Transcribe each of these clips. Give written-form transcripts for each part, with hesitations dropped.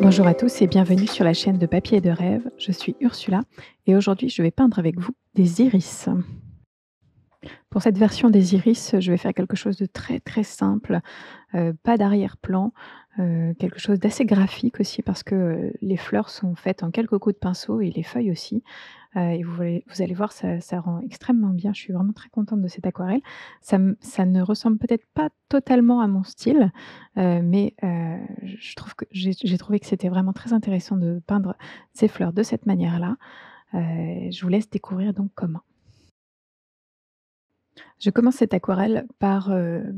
Bonjour à tous et bienvenue sur la chaîne de Papier et de Rêve. Je suis Ursula et aujourd'hui je vais peindre avec vous des iris. Pour cette version des iris, je vais faire quelque chose de très très simple, pas d'arrière-plan, quelque chose d'assez graphique aussi parce que, les fleurs sont faites en quelques coups de pinceau et les feuilles aussi, et vous allez voir ça rend extrêmement bien. Je suis vraiment très contente de cette aquarelle. Ça ne ressemble peut-être pas totalement à mon style, mais je trouve que j'ai trouvé que c'était vraiment très intéressant de peindre ces fleurs de cette manière-là. Je vous laisse découvrir donc comment. Je commence cette aquarelle par,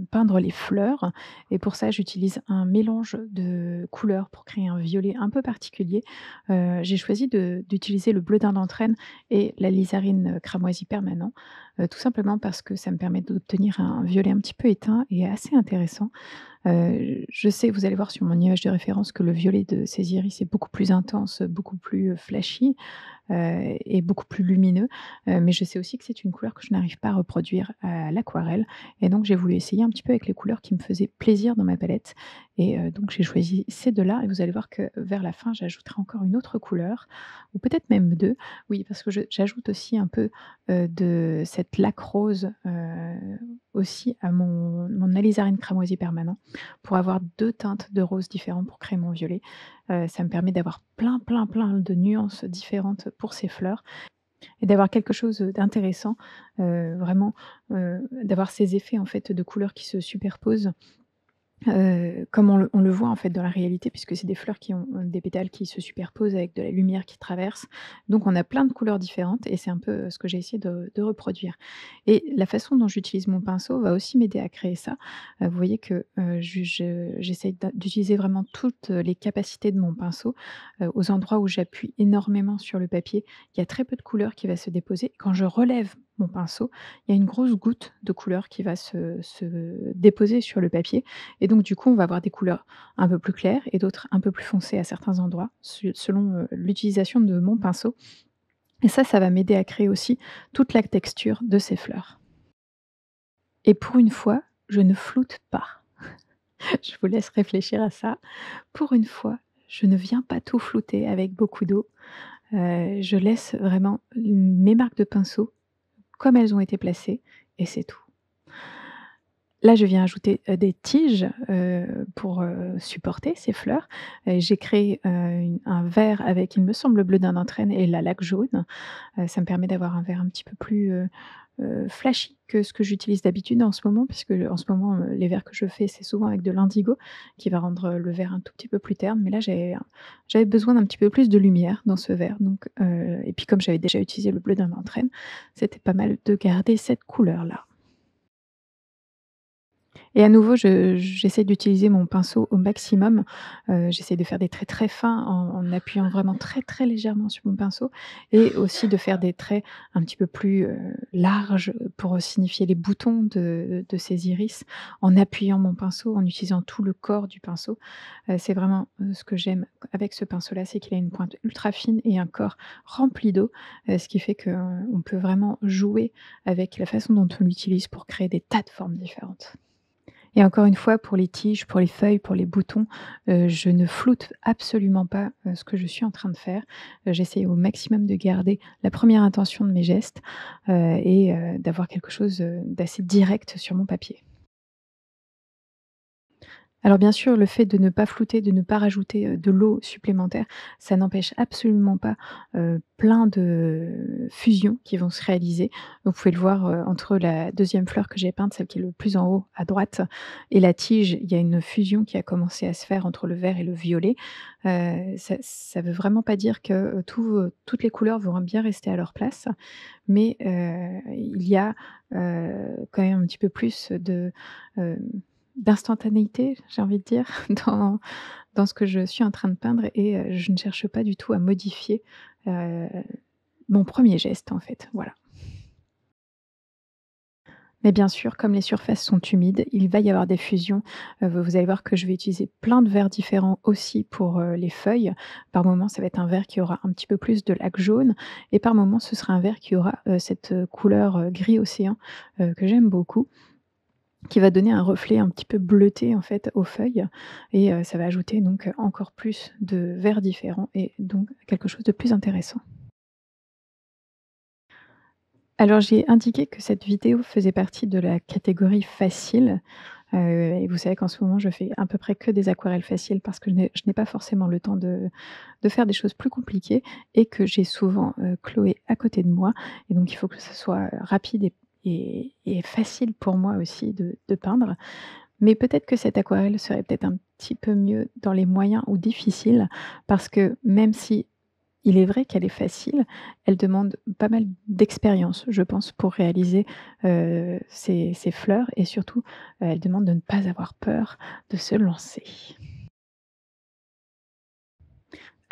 peindre les fleurs et pour ça j'utilise un mélange de couleurs pour créer un violet un peu particulier. J'ai choisi d'utiliser le bleu d'Indentrène et la lizarine, cramoisi permanent, tout simplement parce que ça me permet d'obtenir un violet un petit peu éteint et assez intéressant. Je sais, vous allez voir sur mon image de référence que le violet de ces iris est beaucoup plus intense, beaucoup plus, flashy, et beaucoup plus lumineux, mais je sais aussi que c'est une couleur que je n'arrive pas à reproduire à l'aquarelle et donc j'ai voulu essayer un petit peu avec les couleurs qui me faisaient plaisir dans ma palette et donc j'ai choisi ces 2 là et vous allez voir que vers la fin, j'ajouterai encore une autre couleur ou peut-être même 2. Oui, parce que j'ajoute aussi un peu, de cette laque rose, aussi à mon alizarin cramoisi permanent pour avoir 2 teintes de rose différents pour créer mon violet. Ça me permet d'avoir plein, plein, plein de nuances différentes pour ces fleurs et d'avoir quelque chose, d'intéressant, vraiment, d'avoir ces effets en fait de couleurs qui se superposent. Comme on le voit en fait dans la réalité puisque c'est des fleurs qui ont, des pétales qui se superposent avec de la lumière qui traverse. Donc on a plein de couleurs différentes et c'est un peu, ce que j'ai essayé de reproduire et la façon dont j'utilise mon pinceau va aussi m'aider à créer ça. Vous voyez que, j'essaye d'utiliser vraiment toutes, les capacités de mon pinceau, aux endroits où j'appuie énormément sur le papier, il y a très peu de couleur qui va se déposer. Quand je relève mon pinceau, il y a une grosse goutte de couleur qui va se déposer sur le papier et donc du coup, on va avoir des couleurs un peu plus claires et d'autres un peu plus foncées à certains endroits, selon, l'utilisation de mon pinceau et ça va m'aider à créer aussi toute la texture de ces fleurs et pour une fois, je ne floute pas. Je vous laisse réfléchir à ça. Pour une fois, je ne viens pas tout flouter avec beaucoup d'eau. Je laisse vraiment mes marques de pinceau comme elles ont été placées et c'est tout. Là, je viens ajouter, des tiges, pour, supporter ces fleurs. J'ai créé, un verre avec, il me semble, le bleu d'Indentrène et la laque jaune. Ça me permet d'avoir un verre un petit peu plus, flashy que ce que j'utilise d'habitude en ce moment, puisque en ce moment, les verres que je fais, c'est souvent avec de l'indigo qui va rendre, le verre un tout petit peu plus terne. Mais là, j'avais besoin d'un petit peu plus de lumière dans ce verre, donc et puis comme j'avais déjà utilisé le bleu d'Indentrène, c'était pas mal de garder cette couleur-là. Et à nouveau, j'essaie d'utiliser mon pinceau au maximum. J'essaie de faire des traits très fins en appuyant vraiment très, très légèrement sur mon pinceau et aussi de faire des traits un petit peu plus, larges pour signifier les boutons de ces iris en appuyant mon pinceau, en utilisant tout le corps du pinceau. C'est vraiment, ce que j'aime avec ce pinceau-là, c'est qu'il a une pointe ultra fine et un corps rempli d'eau, ce qui fait qu'on peut vraiment jouer avec la façon dont on l'utilise pour créer des tas de formes différentes. Et encore une fois, pour les tiges, pour les feuilles, pour les boutons, je ne floute absolument pas, ce que je suis en train de faire. J'essaie au maximum de garder la première intention de mes gestes, et d'avoir quelque chose, d'assez direct sur mon papier. Alors bien sûr, le fait de ne pas flouter, de ne pas rajouter, de l'eau supplémentaire, ça n'empêche absolument pas, plein de fusions qui vont se réaliser. Vous pouvez le voir, entre la deuxième fleur que j'ai peinte, celle qui est le plus en haut à droite et la tige, il y a une fusion qui a commencé à se faire entre le vert et le violet. Ça veut vraiment pas dire que, toutes les couleurs vont bien rester à leur place, mais il y a, quand même un petit peu plus de, d'instantanéité, j'ai envie de dire, dans ce que je suis en train de peindre et je ne cherche pas du tout à modifier, heu, mon premier geste, en fait, voilà. Mais bien sûr, comme les surfaces sont humides, il va y avoir des fusions. Vous allez voir que je vais utiliser plein de verres différents aussi pour, les feuilles. Par moment, ça va être un vert qui aura un petit peu plus de laque jaune et par moment, ce sera un vert qui aura, cette, couleur, gris océan, que j'aime beaucoup. qui va donner un reflet un petit peu bleuté, en fait, aux feuilles et ça va ajouter donc encore plus de verts différents et donc quelque chose de plus intéressant. Alors j'ai indiqué que cette vidéo faisait partie de la catégorie facile, et vous savez qu'en ce moment je fais à peu près que des aquarelles faciles parce que je n'ai pas forcément le temps de faire des choses plus compliquées et que j'ai souvent, Chloé à côté de moi et donc il faut que ce soit rapide et facile pour moi aussi de peindre. Mais peut-être que cette aquarelle serait peut-être un petit peu mieux dans les moyens ou difficiles parce que même si il est vrai qu'elle est facile, elle demande pas mal d'expérience, je pense, pour réaliser, ces fleurs et surtout, elle demande de ne pas avoir peur de se lancer.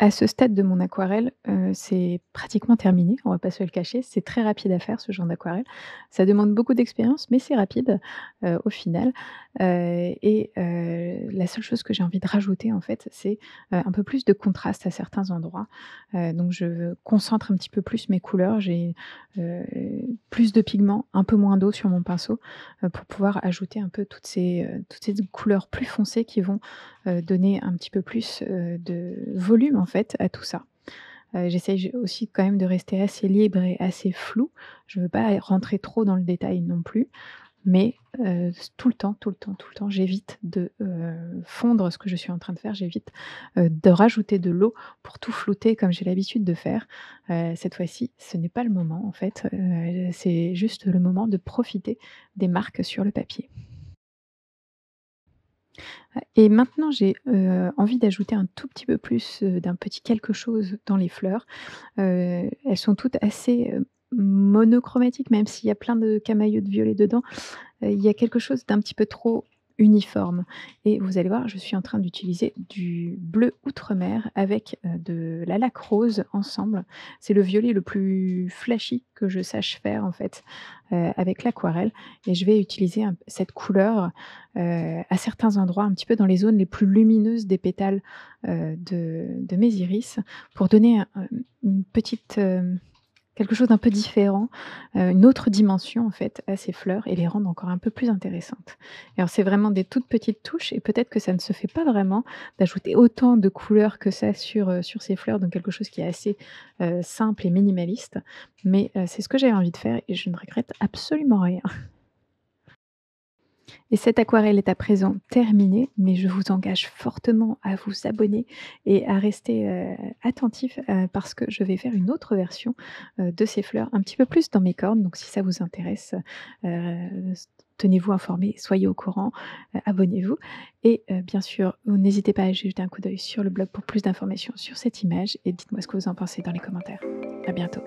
À ce stade de mon aquarelle, c'est pratiquement terminé, on va pas se le cacher. C'est très rapide à faire ce genre d'aquarelle. Ça demande beaucoup d'expérience, mais c'est rapide, au final, la seule chose que j'ai envie de rajouter, en fait, c'est, un peu plus de contraste à certains endroits. Donc je concentre un petit peu plus mes couleurs. J'ai, heu, plus de pigments, un peu moins d'eau sur mon pinceau, pour pouvoir ajouter un peu toutes ces couleurs plus foncées qui vont donner un petit peu plus, de volume en fait à tout ça. J'essaye aussi quand même de rester assez libre et assez floue. Je veux pas rentrer trop dans le détail non plus, mais tout le temps, tout le temps, tout le temps, j'évite de, fondre ce que je suis en train de faire. J'évite, de rajouter de l'eau pour tout flouter comme j'ai l'habitude de faire. Cette fois-ci, ce n'est pas le moment en fait, c'est juste le moment de profiter des marques sur le papier. Et maintenant j'ai, envie d'ajouter un tout petit peu plus, d'un petit quelque chose dans les fleurs. Elles sont toutes assez, monochromatiques, même s'il y a plein de camaïeux de violet dedans. Il y a quelque chose d'un petit peu trop uniforme et vous allez voir, je suis en train d'utiliser du bleu outremer avec, de la laque rose ensemble. C'est le violet le plus flashy que je sache faire en fait, avec l'aquarelle et je vais utiliser cette couleur, à certains endroits, un petit peu dans les zones les plus lumineuses des pétales, de mes iris pour donner une petite, quelque chose d'un peu différent, une autre dimension en fait à ces fleurs et les rendre encore un peu plus intéressantes. Et alors c'est vraiment des toutes petites touches et peut-être que ça ne se fait pas vraiment d'ajouter autant de couleurs que ça sur ces fleurs, donc quelque chose qui est assez, simple et minimaliste. Mais, c'est ce que j'avais envie de faire et je ne regrette absolument rien. Et cette aquarelle est à présent terminée, mais je vous engage fortement à vous abonner et à rester, attentifs, parce que je vais faire une autre version, de ces fleurs, un petit peu plus dans mes cordes. Donc si ça vous intéresse, s tenez-vous informés, soyez au courant, abonnez-vous et bien sûr, n'hésitez pas à jeter un coup d'œil sur le blog pour plus d'informations sur cette image et dites-moi ce que vous en pensez dans les commentaires. À bientôt.